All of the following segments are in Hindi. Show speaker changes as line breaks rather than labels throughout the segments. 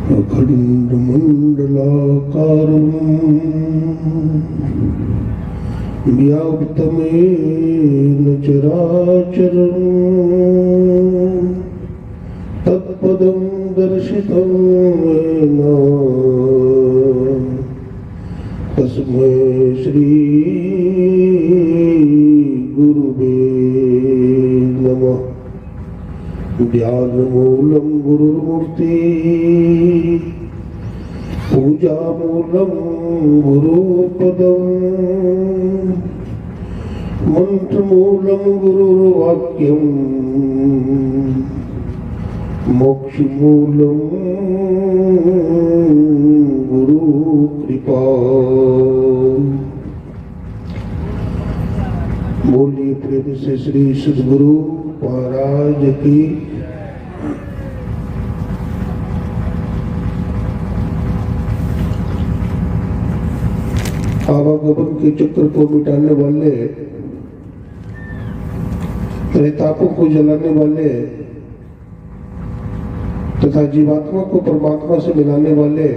अखण्डमण्डलाकारं व्याप्तमेन चराचरं तत्पदं दर्शितं येन तस्मै श्री गुरुवे नमः। ध्यानमूलं गुरुर्मूर्ति पूजामूलं गुरुपदं मंत्रमूलं गुरुर्वाक्यं मोक्षमूलं गुरुकृपा। बोलिए प्रेम से श्री सद्गुरु महाराज की। आवागमन के चक्र को मिटाने वाले, त्रेतापों को जलाने वाले तथा जीवात्मा को परमात्मा से मिलाने वाले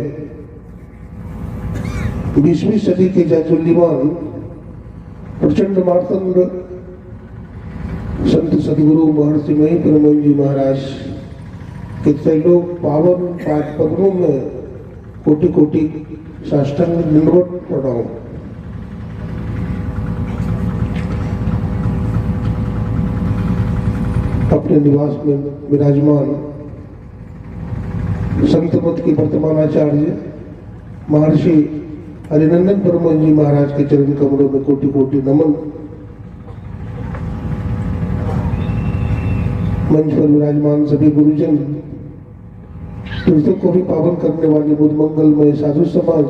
20वीं सदी के जाज्वल्यमान प्रचंड मार्तंड संत सदगुरु महर्षि मही परमहंस जी महाराज के त्रैलोक पावन पाद पद्मों में कोटि कोटि साष्टांग दंडवत प्रणाम। अपने निवास में विराजमान संत मत के वर्तमान आचार्य महर्षि हरिनंदन परमहंस जी महाराज के चरण कमलों में कोटि कोटि नमन। मंच पर विराजमान सभी गुरुजन, तीर्थों को भी पावन करने वाले बुद्ध मंगलमय साधु समाज,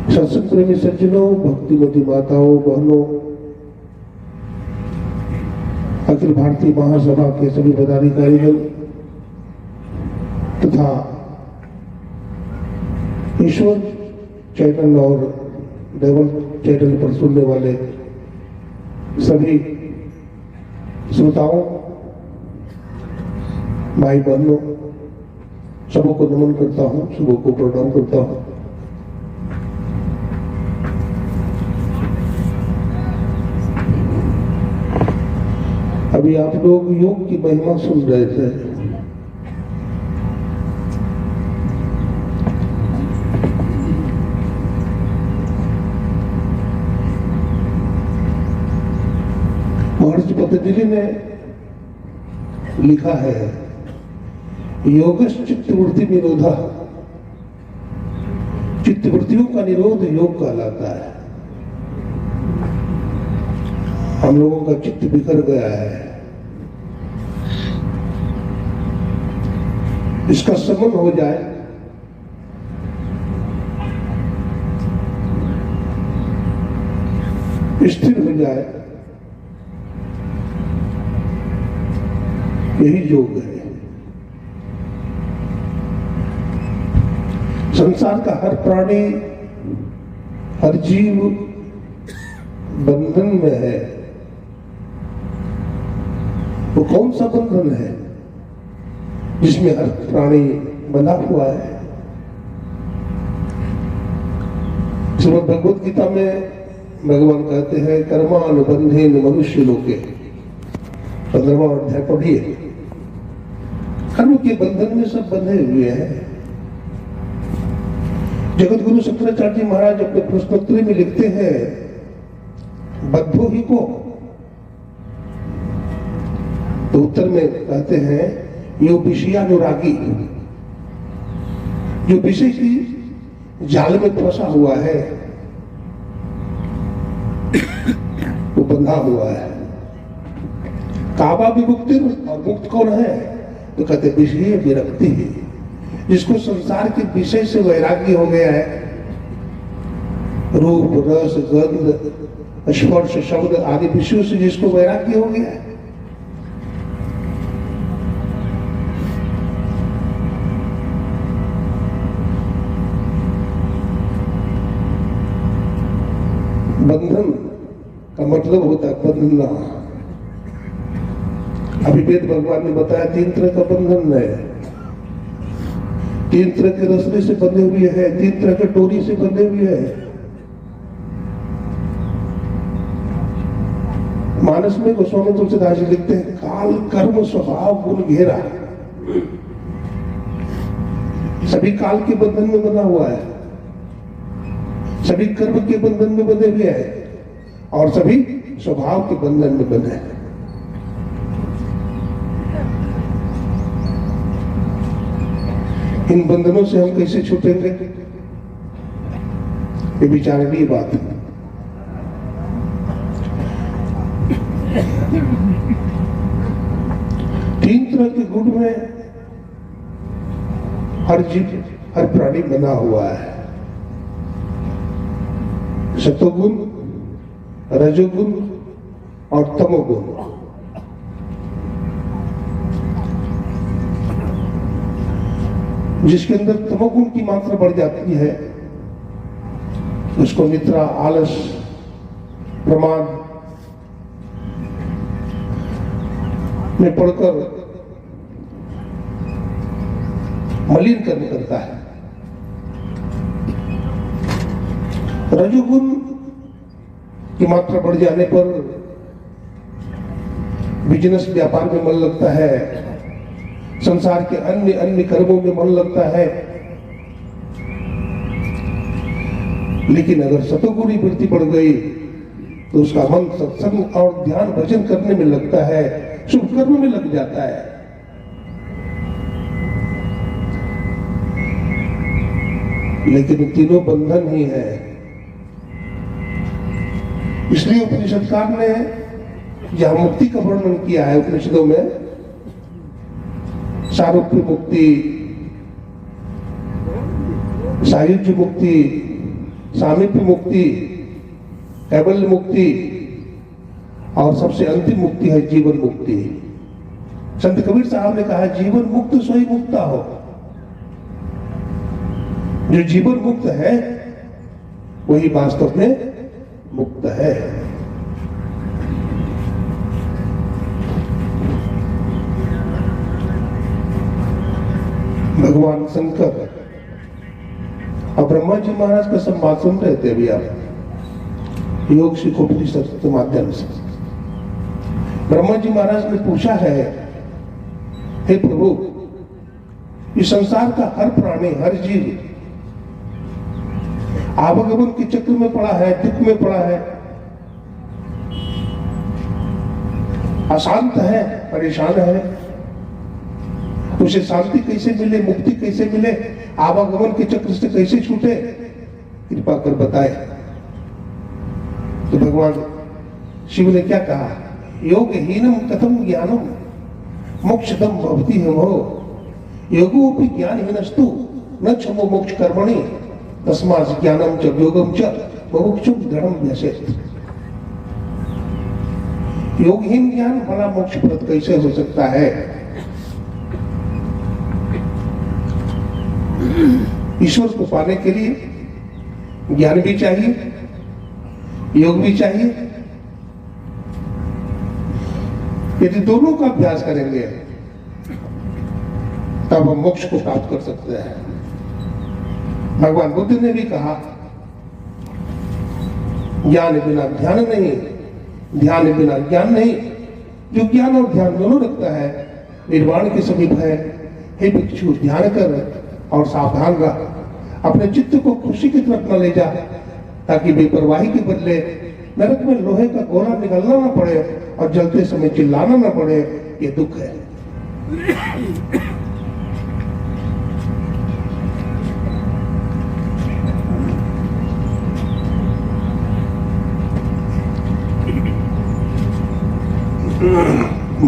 सत्संग प्रेमी सज्जनों, भक्तिमती माताओं बहनों, अखिल भारतीय महासभा के सभी पदाधिकारीगण तथा ईश्वर चैनल और देवल चैनल पर सुनने वाले सभी श्रोताओं, भाई बहनों, सबों को नमन करता हूं, सबों को प्रणाम करता हूं। अभी आप लोग योग की महिमा सुन रहे थे। महर्षि पतंजलि ने लिखा है, योगश्च चित्तवृत्ति निरोधा, चित्तवृत्तियों का निरोध योग कहलाता है। हम लोगों का चित्त बिखर गया है, इसका समन हो जाए, स्थिर हो जाए, यही योग है। संसार का हर प्राणी, हर जीव बंधन में है। वो कौन सा बंधन है जिसमें हर प्राणी बंधा हुआ है? श्रीमद् भगवद गीता में भगवान कहते हैं, कर्मानुबंधेन मनुष्य लोके। 15वां अध्याय पढ़िए। कर्म के बंधन में सब बंधे हुए हैं। जगत गुरु शंकराचार्य महाराज अपने प्रश्नोत्तरी में लिखते हैं, बद्धो ही को, तो उत्तर में कहते हैं, यो विषयानुरागी, जो विषय की जाल में फंसा हुआ है, वो बंधा हुआ है। काबा विमुक्ति, और मुक्त कौन है? तो कहते विषय विरक्ति है, जिसको संसार के विषय से वैराग्य हो गया है। रूप रस गंध स्पर्श शब्द आदि विषयों से जिसको वैराग्य हो गया है, बंधन का मतलब होता है बंधना। अभी वेद भगवान ने बताया 3 तरह का बंधन है। तीन तरह के रस्ते से बंधे हुए हैं, तीन तरह के डोरी से बंधे हुए हैं। मानस में गोस्वामी तुलसीदास जी लिखते हैं, काल कर्म स्वभाव गुण घेरा। सभी काल के बंधन में बंधा हुआ है, सभी कर्म के बंधन में बंधे हुए हैं और सभी स्वभाव के बंधन में बंधे हैं। इन बंधनों से हम कैसे छूटेंगे, ये विचारणीय बात है। तीन तरह के गुण में हर जीव, हर प्राणी बना हुआ है। सतोगुण, रजोगुण और तमोगुण। जिसके अंदर तमोगुण की मात्रा बढ़ जाती है उसको निद्रा, आलस, प्रमाद में पड़कर मलिन करता है। रजोगुण की मात्रा बढ़ जाने पर बिजनेस, व्यापार में मन लगता है, संसार के अन्य अन्य कर्मों में मन लगता है। लेकिन अगर सतोगुणी वृत्ति बढ़ गई तो उसका मन सत्संग और ध्यान भजन करने में लगता है, शुभ कर्म में लग जाता है। लेकिन तीनों बंधन ही है। इसलिए उपनिषदकार ने जहां मुक्ति का वर्णन किया है उपनिषदों में, सारूप्य मुक्ति, सायुज्य मुक्ति, सामीप्य मुक्ति, कैवल्य मुक्ति और सबसे अंतिम मुक्ति है जीवन मुक्ति। संत कबीर साहब ने कहा, जीवन मुक्त सोई मुक्ता हो। जो जीवन मुक्त है वही वास्तव में मुक्त है। भगवान शंकर और ब्रह्मा जी महाराज का संवाद सुन रहे थे अभी आप, योग शिखोपनिषद के माध्यम से। ब्रह्मा जी महाराज ने पूछा है, हे प्रभु, इस संसार का हर प्राणी, हर जीव आवागमन के चक्र में पड़ा है, दुख में पड़ा है, अशांत है, परेशान है। उसे शांति कैसे मिले, मुक्ति कैसे मिले, आवागमन के चक्र से कैसे छूटे, कृपा कर बताए। तो भगवान शिव ने क्या कहा, योगहीनम कथम ज्ञानम मोक्षदम भवति हमो योगोपि ज्ञानहीनस्तु न क्षमो मोक्ष कर्मणि तस्मात् ज्ञानम च योगम च मुमुक्षुम दृढ़म व्यसेत। योगहीन ज्ञान भला मोक्षप्रद कैसे हो सकता है? ईश्वर को पाने के लिए ज्ञान भी चाहिए, योग भी चाहिए। यदि दोनों का अभ्यास करेंगे तब हम मोक्ष को प्राप्त कर सकते हैं। भगवान बुद्ध ने भी कहा, ज्ञान बिना ध्यान नहीं, ध्यान बिना ज्ञान नहीं। जो ज्ञान और ध्यान दोनों रखता है निर्वाण के समीप है। हे भिक्षु, ध्यान कर और सावधान रह, अपने चित्त को खुशी की तरफ न ले जा, ताकि बेपरवाही के बदले नरक में लोहे का गोला निकालना न पड़े और जलते समय चिल्लाना न पड़े। ये दुख है।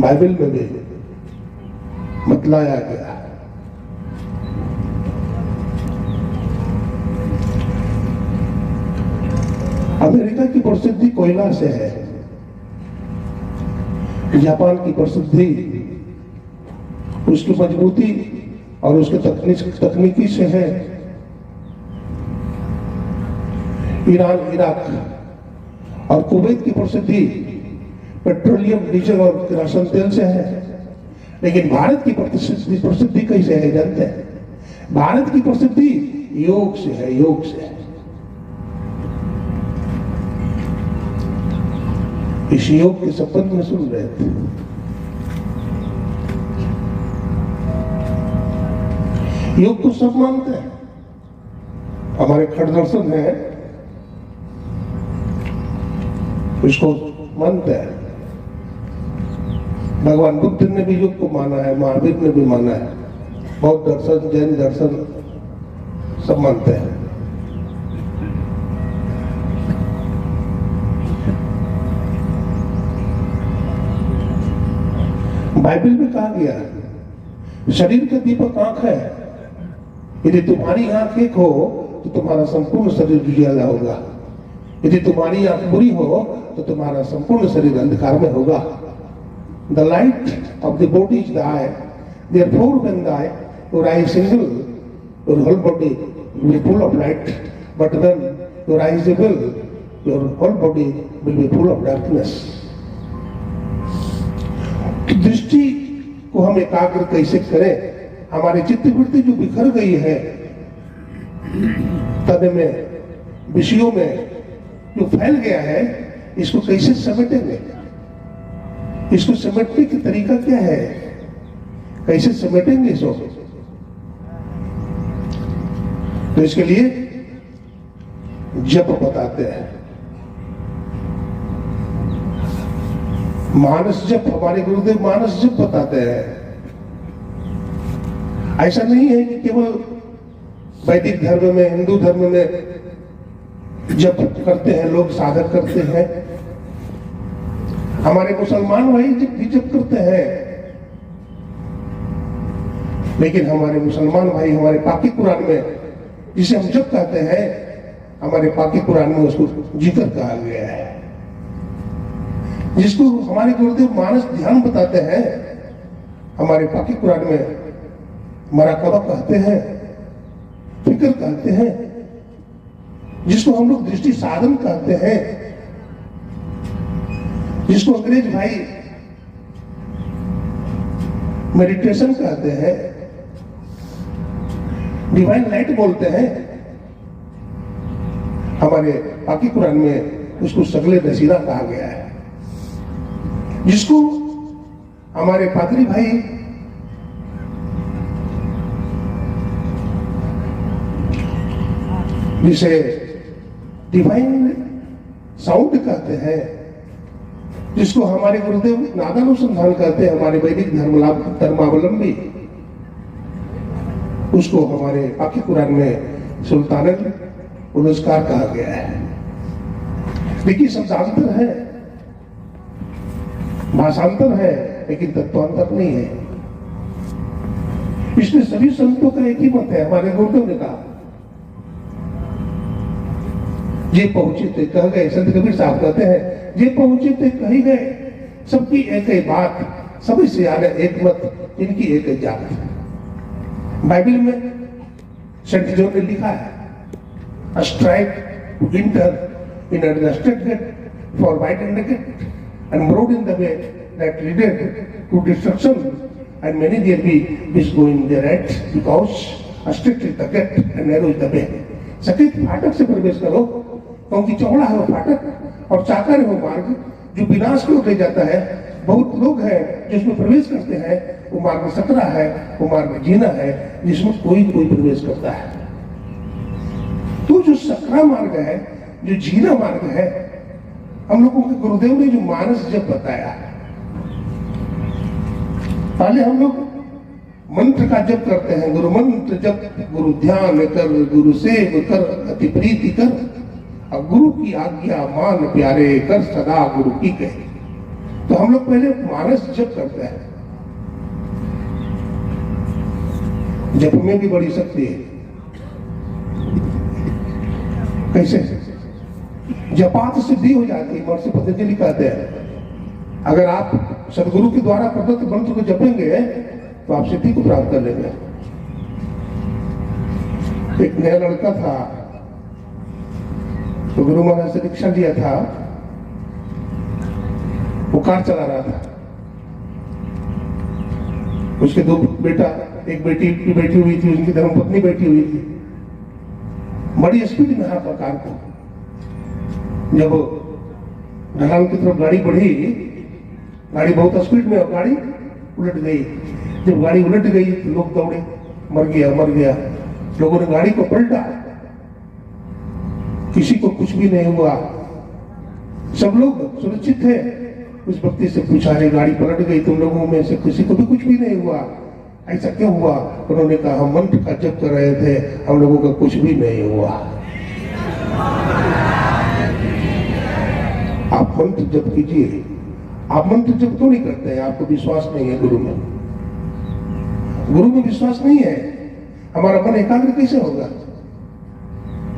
बाइबल में भी बतलाया गया है। अमेरिका की प्रसिद्धि कोयला से है, जापान की प्रसिद्धि उसकी मजबूती और उसके तकनीकी से है। ईरान, इराक और कुवैत की प्रसिद्धि पेट्रोलियम, डीजल और किरोसिन तेल से है। लेकिन भारत की प्रसिद्धि कैसे है जानते हैं? भारत की प्रसिद्धि योग से है, योग से है। इस योग के संबंध में सुन रहे थे। योग को सब मानते हैं, हमारे खड़ दर्शन है इसको मानते हैं। भगवान बुद्ध ने भी योग को माना है, महावीर ने भी माना है, बौद्ध दर्शन, जैन दर्शन सब मानते हैं। बाइबल में कहा गया है शरीर का दीपक आंख है, यदि तुम्हारी आंख एक हो तो तुम्हारा संपूर्ण शरीर उजियाला होगा, यदि तुम्हारी आंख बुरी हो तो तुम्हारा संपूर्ण शरीर अंधकार में होगा। The light of the body is the eye. Therefore, when your eye is single, your whole body will be full of light. But when your eye is evil, your whole body will be full of darkness. दृष्टि को हम एकाग्र कैसे करें? हमारी चित्तवृत्ति जो बिखर गई है तन में, विषयों में जो फैल गया है, इसको कैसे समेटेंगे? इसको समेटने की तरीका क्या है? कैसे समेटेंगे इसको? तो इसके लिए जप बताते हैं। मानस जप, हमारे गुरुदेव मानस जप बताते हैं। ऐसा नहीं है कि केवल वैदिक धर्म में, हिंदू धर्म में जप करते हैं लोग, साधक करते हैं। हमारे मुसलमान भाई भी जप करते हैं, लेकिन हमारे मुसलमान भाई हमारे पाकी कुरान में जिसे हम जप कहते हैं, हमारे पाकी कुरान में उसको जिक्र कहा गया है। जिसको हमारे गुरुदेव मानस ध्यान बताते हैं, हमारे पाकी कुरान में मराकबा कहते हैं, फिक्र कहते हैं, जिसको हम लोग दृष्टि साधन कहते हैं, जिसको अंग्रेज भाई मेडिटेशन कहते हैं, डिवाइन लाइट बोलते हैं। हमारे पाकी कुरान में उसको सगले नसीरा कहा गया है। जिसको हमारे पादरी भाई जिसे डिवाइन साउंड कहते हैं, जिसको हमारे गुरुदेव नादानुसंधान कहते हैं, हमारे वैदिक धर्मावलंबी, उसको हमारे पाकी कुरान में सुल्तानल पुरस्कार कहा गया है। देखिए शब्दांतर है, भाषांतर है, लेकिन तत्वांतर नहीं है। इसमें सभी संतों का एक ही मत है। हमारे गुरुदेव ने कहा, ये पहुंचे थे कह गए, संत कबीर साहब कहते हैं, ये पहुंचे थे कही गए, सबकी एक ही बात, सभी से यार एक मत, इनकी एक ही जात। बाइबल में सेंट जॉन ने लिखा है, A strike to enter in a rusted gate for widening the gate and broad in the way that leadeth to destruction, and many there be which go in thereat, because a strict is the gate and narrow is the way. सकेत फाटक से प्रवेश करो, क्योंकि चौड़ा है वो फाटक और चाकर है वो मार्ग जो विनाश की ओर ले जाता है। बहुत लोग हैं जिसमें प्रवेश करते हैं, वो मार्ग सकरा है, वो मार्ग जीना है जिसमें कोई प्रवेश करता है। तो जो सकरा मार्ग है, जो जीना मार्ग है, हम लोगों के गुरुदेव ने जो मानस जप बताया, पहले हम लोग मंत्र का जप करते हैं, गुरु मंत्र जप, गुरु ध्यान कर, गुरु सेव कर, अति प्रीति कर, और गुरु की आज्ञा मान प्यारे कर, सदा गुरु की कहे। तो हम लोग पहले मानस जप करते हैं। जप में भी बड़ी शक्ति है। कैसे? जपात सिद्धि हो जाती है। महर्षि पतंजलि कहते हैं, अगर आप सदगुरु के द्वारा प्रदत्त मंत्र को जपेंगे तो आप सिद्धि को प्राप्त कर लेंगे। एक नया लड़का था, तो गुरु महाराज से दीक्षा लिया था, वो कार चला रहा था। उसके दो बेटा एक बेटी बैठी हुई थी, उनकी धर्मपत्नी बैठी हुई थी, बड़ी स्पीड में हाँ कार को। जब ढलान की तरफ गाड़ी बढ़ी, गाड़ी बहुत स्पीड में और गाड़ी उलट गई। जब गाड़ी उलट गई तो लोग दौड़े, मर गया मर गया। लोगों ने गाड़ी को पलटा, किसी को कुछ भी नहीं हुआ, सब लोग सुरक्षित थे। उस व्यक्ति से पूछा, रे गाड़ी पलट गई, तुम लोगों में से किसी को भी कुछ भी नहीं हुआ, ऐसा क्यों हुआ? उन्होंने कहा, हम मंत्र का जप कर रहे थे, हम लोगों का कुछ भी नहीं हुआ। आप मंत्र जप कीजिए। आप मंत्र जप क्यों नहीं करते हैं? आपको विश्वास नहीं है गुरु में। गुरु में विश्वास नहीं है, हमारा मन एकाग्र कैसे होगा?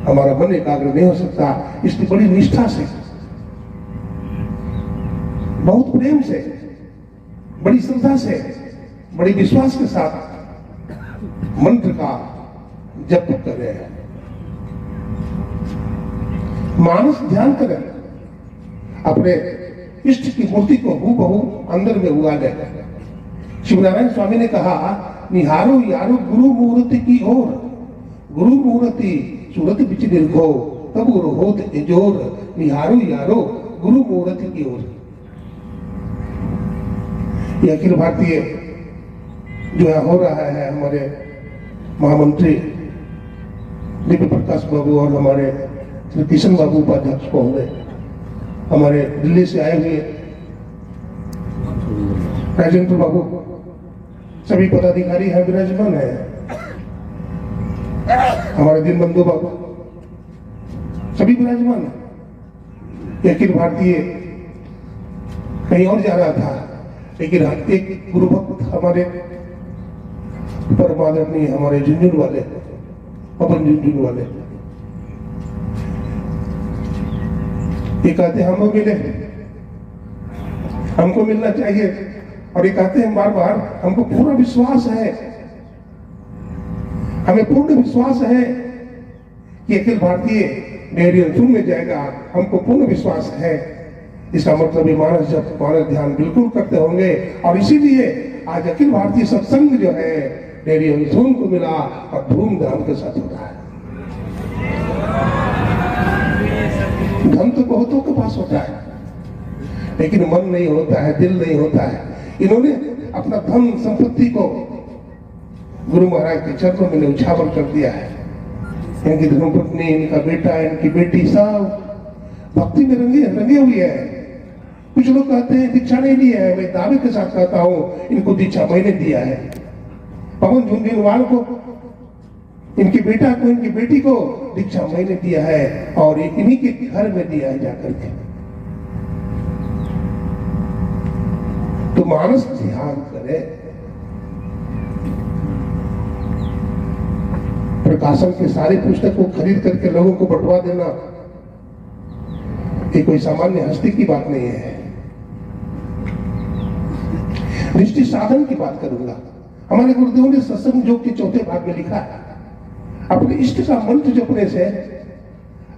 हमारा मन एकाग्र नहीं हो सकता। इसकी बड़ी निष्ठा से, बहुत प्रेम से, बड़ी श्रद्धा से, बड़ी विश्वास के साथ मंत्र का जप कर रहे हैं। मानस ध्यान करें, अपने इष्ट की मूर्ति को हूबहू अंदर में उगा ले। शिवनारायण स्वामी ने कहा, निहारो यारो गुरु मूर्ति की ओर, गुरु मूर्ति सूरत बिच निर्भो, तब गुरु होत एजोर, निहारो यारो गुरु मूर्ति की ओर। ये अखिल भारतीय जो है हो रहा है, हमारे महामंत्री दिव्य प्रकाश बाबू और हमारे श्री किशन बाबू उपाध्यक्ष को होंगे, हमारे दिल्ली से आए हुए राजेंद्र बाबू, सभी पदाधिकारी हैं, विराजमान है, हमारे दीनबंधु बाबू सभी विराजमान है। अखिल भारतीय कहीं और जा रहा था, लेकिन एक गुरु भक्त हमारे परमादरणीय हमारे झुंझुनू वाले, पवन झुंझुनू वाले, ये कहते हैं हमें मिले, हमको मिलना चाहिए। और ये कहते हैं बार बार, हमको पूरा विश्वास है, हमें पूर्ण विश्वास है कि अखिल भारतीय डेयरी अंशुल में जाएगा, हमको पूर्ण विश्वास है। इसका मतलब ये मानस जब मानस ध्यान बिल्कुल करते होंगे, और इसीलिए आज अखिल भारतीय सत्संग जो है डेयरी अंशुल को मिला और धूमधाम के साथ होता है। धन तो बहुतों के पास होता है, लेकिन मन नहीं होता है, दिल नहीं होता है। इन्होंने अपना धन संपत्ति को गुरु महाराज के चरणों में उछावर कर दिया है। इनकी धर्मपत्नी, इनका बेटा, इनकी बेटी सब भक्ति में रंगे हुए हैं। कुछ लोग कहते हैं दीक्षा नहीं लिया है, मैं दावे के साथ कहता हूँ इनको दीक्षा मैंने दिया है। पवन झुंझुनवाल को, इनके बेटा को, इनकी बेटी को दीक्षा मैंने दिया है, और इन्हीं के घर में दिया है जाकर के। तो मानस ध्यान करे, प्रकाशन के सारे पुस्तक को खरीद करके लोगों को बंटवा देना ये कोई सामान्य हस्ती की बात नहीं है। दृष्टि साधन की बात करूंगा। हमारे गुरुदेव ने सत्संग योग के चौथे भाग में लिखा है, अपने इष्ट का मंत्र जपने से,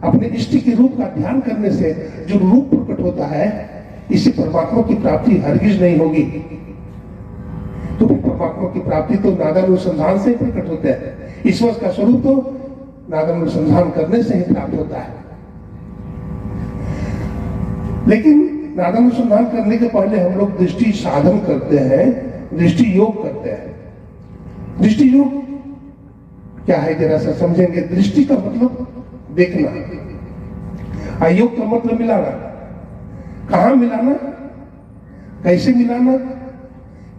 अपने इष्ट के रूप का ध्यान करने से जो रूप प्रकट होता है, इससे परमात्मा की प्राप्ति हरगिज नहीं होगी। तो परमात्मा की प्राप्ति तो नादानुसंधान से प्रकट होता है। ईश्वर का स्वरूप तो नादानुसंधान करने से ही प्राप्त होता है। लेकिन नादानुसंधान करने के पहले हम लोग दृष्टि साधन करते हैं, दृष्टि योग करते हैं। दृष्टि योग क्या है जरा सा समझेंगे। दृष्टि का मतलब देखना, योग का मतलब मिलाना। कहां मिलाना, कैसे मिलाना,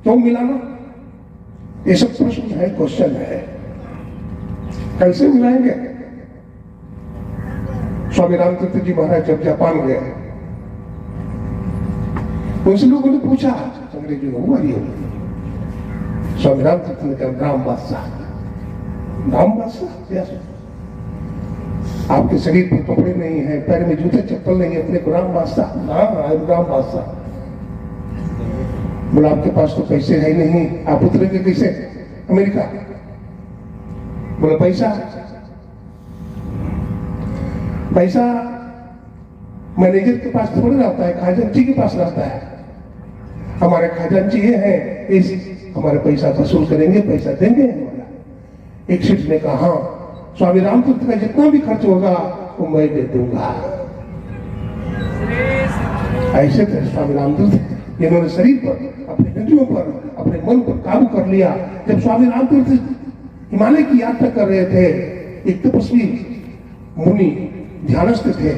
क्यों मिलाना, ये सब प्रश्न है, क्वेश्चन है। कैसे मिलाएंगे? स्वामी रामचंद्र जी महाराज जब जापान गए, उनसे लोगों ने पूछा, अंग्रेजों ने, हुआ ये स्वामी रामचंद्र ने कहा, राम बादशाह, राम बादशाह, आपके शरीर पर कपड़े नहीं है, पैर में जूते चप्पल नहीं है, अपने को राम बादशाह, राम बादशाह। बोला आपके पास तो पैसे है नहीं, आप उतरेंगे कैसे अमेरिका? बोला पैसा, पैसा मैनेजर के पास थोड़ी रहता है, खजांची के पास रहता है। हमारे खजांची ये है इस हमारे पैसा वसूल करेंगे, पैसा देंगे हमारा। एक शिष्य ने कहा, हाँ स्वामी रामतीर्थ का जितना भी खर्च होगा वो मैं दे दूंगा। ऐसे थे स्वामी रामतीर्थ, जिन्होंने शरीर पर, अपने इंद्रियों पर, अपने मन पर काबू कर लिया। जब स्वामी रामतीर्थ हिमालय की यात्रा कर रहे थे, एक तपस्वी मुनि ध्यानस्थ थे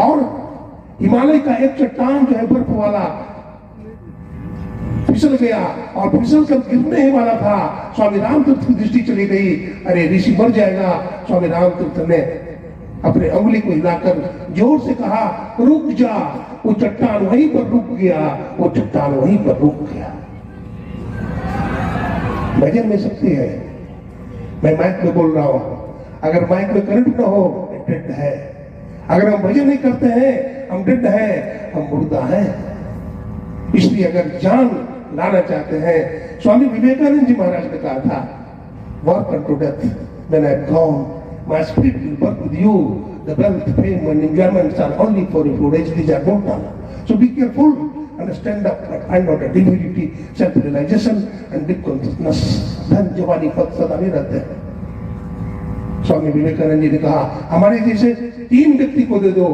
और हिमालय का एक चट्टान जो है बर्फ वाला फिसल गया और फिसल कर गिरने ही वाला था। स्वामी रामतीर्थ की दृष्टि चली गई, अरे ऋषि मर जाएगा। स्वामी रामतीर्थ ने अपने अंगुली को हिलाकर जोर से कहा, रुक जा। वो चट्टान वहीं पर रुक गया, वो चट्टान वहीं पर रुक गया। भजन में शक्ति है। मैं माइक में बोल रहा हूं, अगर माइक में करंट ना हो डेड है। अगर हम भजन नहीं करते हैं हम डेड है, हम मुर्दा है। इसलिए अगर जान लाना चाहते हैं, स्वामी विवेकानंद जी महाराज ने कहा था, work unto death, when I am gone, my spirit will work with you. The wealth, fame and enjoyments are only for your age, these are mortal. So be careful and stand up and find out a divinity, self-realization and deep consciousness. धन जवानी पद सदा नहीं रहते हैं। स्वामी विवेकानंद जी ने कहा, हमारे जैसे 3 व्यक्ति को दे दो,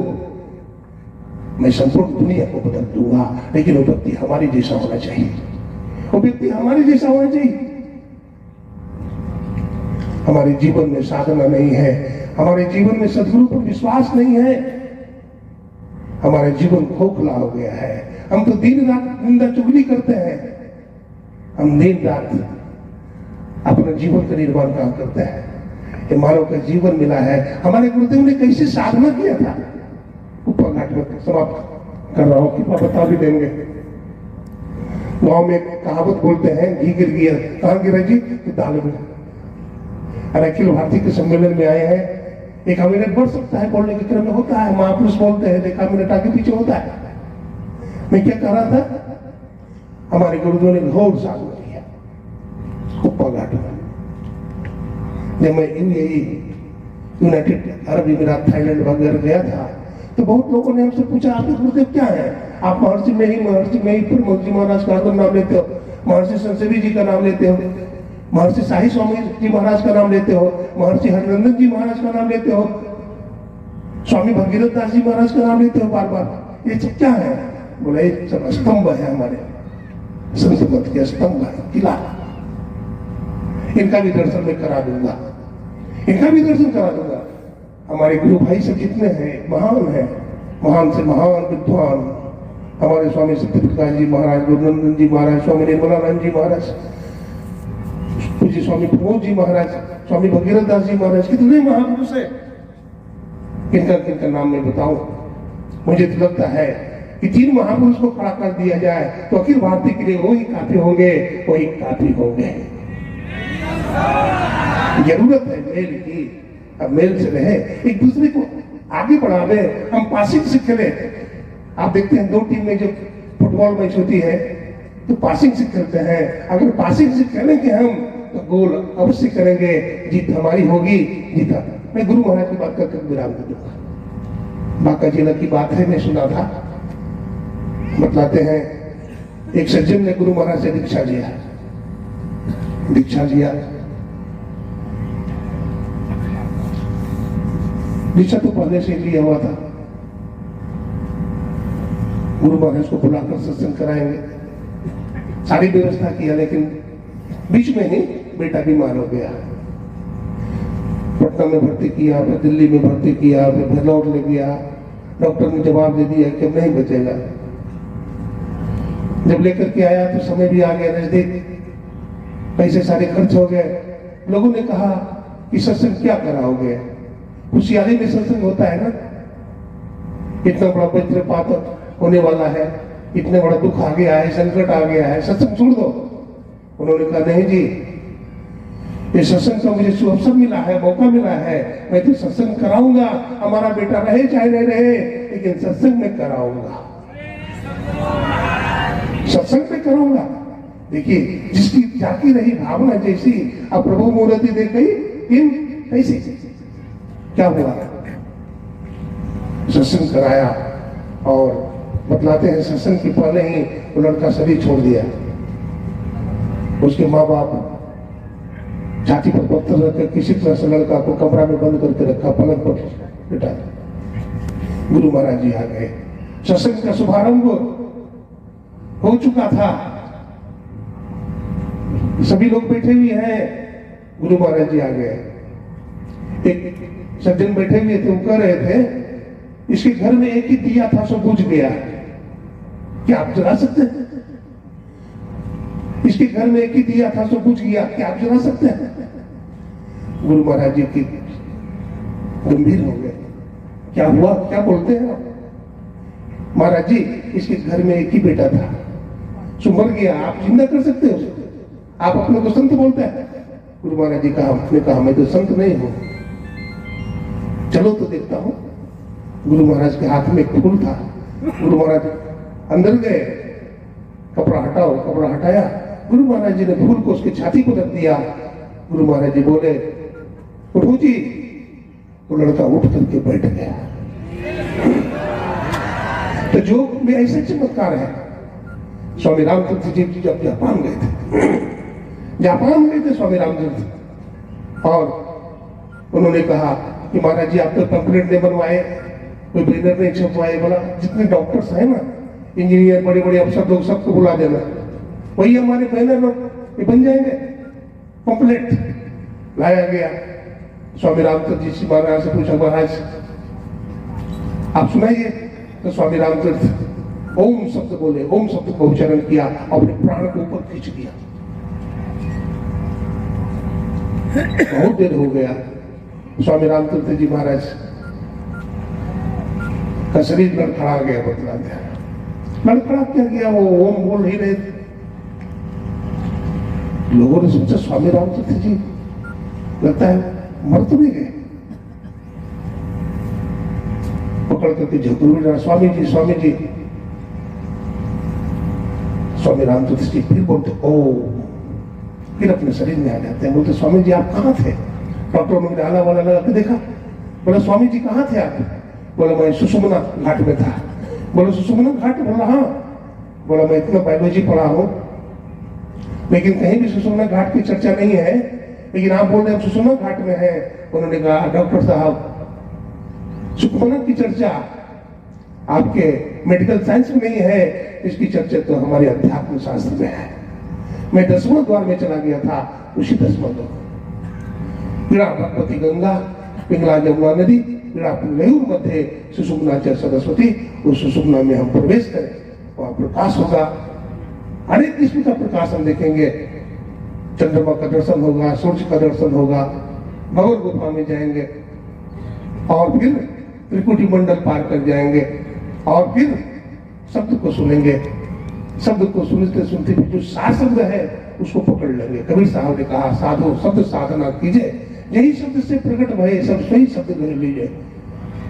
मैं संपूर्ण दुनिया को बदल दूंगा, लेकिन वो व्यक्ति हमारे जैसा होना चाहिए। वो व्यक्ति हमारे जैसा होना चाहिए। हमारे जीवन में साधना नहीं है, हमारे जीवन में सद्गुरु पर विश्वास नहीं है, हमारा जीवन खोखला हो गया है। हम तो दिन रात निंदा चुगली करते हैं, हम दिन रात अपने जीवन का निर्माण काम करते हैं। ये मानव का जीवन मिला है। हमारे गुरुदेव ने कैसे साधना किया था, ऊपर घाट में समाप्त कर रहा हूं, कृपा बता भी देंगे। गांव में कहावत बोलते हैं, घी गिर गया, कहां गिरा जी? दाल में। अखिल भारतीय के सम्मेलन में आए हैं, 1 मिनट बढ़ सकता है बोलने के क्रम में, होता है, महापुरुष बोलते हैं, 1 मिनट आगे पीछे होता है। मैं क्या कह रहा था, हमारे गुरुदेव ने घोर साधना किया कुप्पा घाट में। जब मैं यूएई, यूनाइटेड अरब अमीरात, थाईलैंड वगैरह गया था, तो बहुत लोगों ने हमसे पूछा, आपके गुरुदेव क्या है? आप महर्षि में ही प्रमोद जी महाराज का नाम लेते हो, महर्षि संसेवी जी का नाम लेते हो, महर्षि शाही स्वामी जी महाराज का नाम लेते हो, महर्षि हरिनंदन जी महाराज का नाम लेते हो, स्वामी भगीरथ दास जी महाराज का नाम लेते हो बार बार। ये सब क्या है? बोला ये सब स्तंभ है, हमारे संत मत के स्तंभ है, किला। इनका भी दर्शन मैं करा दूंगा, इनका भी दर्शन करा दूंगा। हमारे गुरु भाई सब जितने हैं महान है, महान से महान विद्वान, हमारे स्वामी सत्यप्रकाश जी महाराज, गुरुनंदन जी महाराज, स्वामी निर्मलानंद जी महाराज, पूज्य स्वामी प्रमोद जी महाराज, स्वामी भगीरथ दास जी महाराज, कितने महापुरुष है। किनका नाम मैं बताऊं? मुझे तो लगता है कि 3 महापुरुष को खड़ा कर दिया जाए तो अखिल भारतीय के लिए वही काफी होंगे, वही काफी होंगे। जरूरत है मेल की, अब मेल से रहे, एक दूसरे को आगे बढ़ावे। हम पासिंग से खेले। आप देखते हैं 2 टीम में जब फुटबॉल मैच होती है तो पासिंग से खेलते हैं। अगर पासिंग से खेलेंगे हम तो गोल अवश्य करेंगे, जीत हमारी होगी। जीता। मैं गुरु महाराज की बात करके विराम दे दूंगा। बांका जिला की बात है, मैं सुना था, बतलाते हैं, एक सज्जन ने गुरु महाराज से दीक्षा लिया। दीक्षा तो पहले से लिया हुआ था। गुरु महाराज को बुलाकर सत्संग कराएंगे, सारी व्यवस्था किया, लेकिन बीच में ही बेटा बीमार हो गया। पटना में भर्ती किया, फिर दिल्ली में भर्ती किया, फिर भरलौर ले गया। डॉक्टर ने जवाब दे दिया कि अब नहीं बचेगा। जब लेकर के आया तो समय भी आ गया नजदीक, पैसे सारे खर्च हो गए। लोगों ने कहा कि सत्संग क्या कराओगे? खुशियारी में सत्संग होता है ना, इतना बड़ा वज्रपात होने वाला है, इतने बड़ा दुख आ गया है, संकट आ गया है, सत्संग छोड़ दो। उन्होंने कहा नहीं जी, ये सत्संग का मुझे शुभ अवसर मिला है, मौका मिला है, मैं तो सत्संग कराऊंगा। हमारा बेटा रहे चाहे नहीं रहे, लेकिन सत्संग में कराऊंगा, सत्संग में कराऊंगा। देखिए, जिसकी जाती रही भावना जैसी, अब प्रभु मूर्ति देख गई इन कैसी, क्या हुआ? सत्संग कराया और बतलाते हैं सत्संग के पहले ही वो लड़का शरीर छोड़ दिया। उसके माँ बाप छाती पर पत्थर रखकर किसी तरह से लड़का को कमरा में बंद करके रखा, पलंग पर बिठा। गुरु महाराज जी आ गए। सत्संग का शुभारंभ हो चुका था, सभी लोग बैठे हुए हैं। गुरु महाराज जी आ गए। एक सज्जन बैठे हुए थे, वो कह रहे थे इसके घर में एक ही दिया था, सो बुझ गया, क्या आप जला सकते हैं? इसके घर में एक ही दिया था, सो बुझ गया, क्या आप जला सकते हैं? गुरु महाराज जी की गंभीर हो गए। क्या हुआ, क्या बोलते हैं आप? महाराज जी, इसके घर में एक ही बेटा था, सो मर गया, आप जिंदा कर सकते हो? आप अपने को संत बोलते हैं? गुरु महाराज जी कहा मैं तो संत नहीं हूं, चलो तो देखता हूं। गुरु महाराज के हाथ में एक फूल था। गुरु महाराज अंदर गए, कपड़ा हटाओ, कपड़ा हटाया। गुरु महाराज जी ने फूल को उसकी छाती को रख दिया। गुरु महाराज जी बोले, प्रभु जी। तो लड़का उठ करके बैठ गया। तो जो में ऐसे चमत्कार है। स्वामी रामतीर्थ जी जब जापान गए थे स्वामी रामतीर्थ, और उन्होंने कहा कि महाराज जी आप तो पैम्फलेट नहीं बनवाए, कोई बैनर नहीं छपवाए। बोला जितने डॉक्टर्स हैं ना, इंजीनियर, बड़े बड़े अफसर लोग, सबको बुला देना, वही हमारे बैनर लोग ये बन जाएंगे। पैम्फलेट लाया गया। स्वामी रामतीर्थ जी महाराज से पूछा, महाराज आप सुनाइए। तो स्वामी रामतीर्थ ओम शब्द बोले, ओम शब्द का उच्चारण किया और अपने प्राण को ऊपर खींच दिया। बहुत देर हो गया। स्वामी रामतीर्थ जी महाराज का शरीर लड़खड़ा गया, बतला गया। लड़खड़ा क्या गया, वो ओम बोल ही रहे थे। लोगों ने सोचा स्वामी रामतीर्थ जी लगता है मर तो नहीं गए। पकड़ करके झकड़ू, स्वामी जी, स्वामी जी। स्वामी रामतीर्थ जी फिर बोलते ओ, फिर अपने शरीर में आ जाते हैं। बोलते स्वामी जी आप कहाँ थे? डॉक्टर ने आला वाला लगा के देखा। बोला स्वामी जी कहाँ थे आप? बोला मैं सुषुम्ना घाट में था। बोला सुषुम्ना घाट? बोला हाँ। बोला मैं इतना बायोलॉजी पढ़ा हूं, लेकिन कहीं भी सुषुम्ना घाट की चर्चा नहीं है, लेकिन आप बोल रहे हैं सुषुम्ना घाट में है। उन्होंने कहा डॉक्टर साहब, सुषुम्ना की चर्चा आपके मेडिकल साइंस में नहीं है, इसकी चर्चा तो हमारे अध्यात्म शास्त्र में है। मैं 10वां द्वार में चला गया था, उसी 10वां द्वार, पीड़ा भगवती गंगा, पिंगला जमुना नदी, पीड़ा पिंगलयूर मध्य सुषुम्ना च सरस्वती। उस सुषुम्ना में हम प्रवेश करें, वहां प्रकाश होगा, अनेक किस्म का प्रकाश हम देखेंगे। चंद्रमा का दर्शन होगा, सूर्य का दर्शन होगा, भगवत गुफा में जाएंगे और फिर त्रिकुटी मंडल पार कर जाएंगे और फिर शब्द को सुनेंगे। शब्द को सुनते सुनते जो सार शब्द है उसको पकड़ लेंगे। कबीर साहब ने कहा साधो शब्द साधना कीजिए, यही शब्द से प्रकट भये सब सही शब्द ग्रह लीजिए।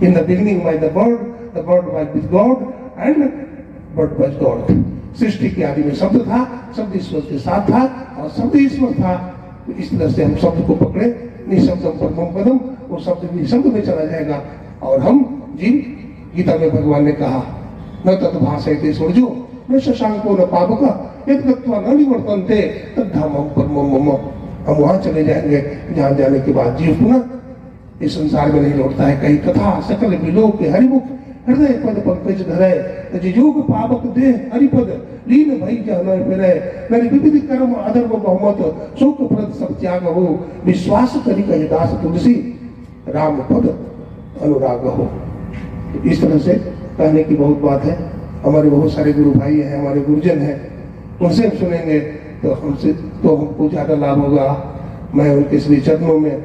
In the beginning by the word by with God and word by God. सृष्टि के आदि में शब्द था, शब्द ईश्वर के साथ था और शब्द ईश्वर था। तो इस तरह से हम शब्द को पकड़े, निशब्दम परमम पदम, वो शब्द निशब्द में चला जाएगा और हम जीव। गीता में भगवान ने कहा न तत्भाषयते सूर्यो न शशांको न पावका यद गत्वा न निवर्तन्ते तद्धामं परमं मम। हम वहां चले जाएंगे जहां जाने के बाद जीव पुनः इस संसार में नहीं लौटता है। कई कथा सकल विलोक के हरिमुख हृदय पद पंकज धरे योग पावक दे हरिपद लीन भई जहनय फिरे मेरे विविध कर्म अधर्म बहुमत शोक प्रद सब त्याग हो विश्वास करी कहि दास तुलसी राम पद अनुराग हो। इस तरह से कहने की बहुत बात है। हमारे बहुत सारे गुरु भाई हैं, हमारे गुरुजन हैं, उनसे हम सुनेंगे तो हमको ज्यादा लाभ होगा। मैं उनके श्री चरणों में,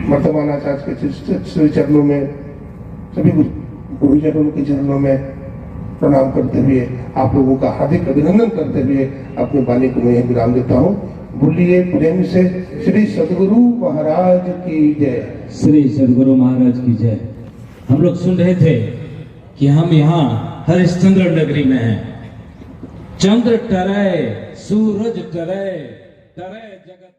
वर्तमान आचार्य के श्री चरणों में, सभी गुरुजनों के चरणों में प्रणाम करते हुए आप लोगों का हार्दिक अभिनंदन करते हुए अपनी वाणी को मैं विराम देता हूँ। बोलिए प्रेम से श्री सद्गुरु महाराज की जय।
श्री सद्गुरु महाराज की जय। हम लोग सुन रहे थे कि हम यहाँ हरिश्चंद्र नगरी में हैं। चंद्र टरे, सूरज टरे, टरे जगत।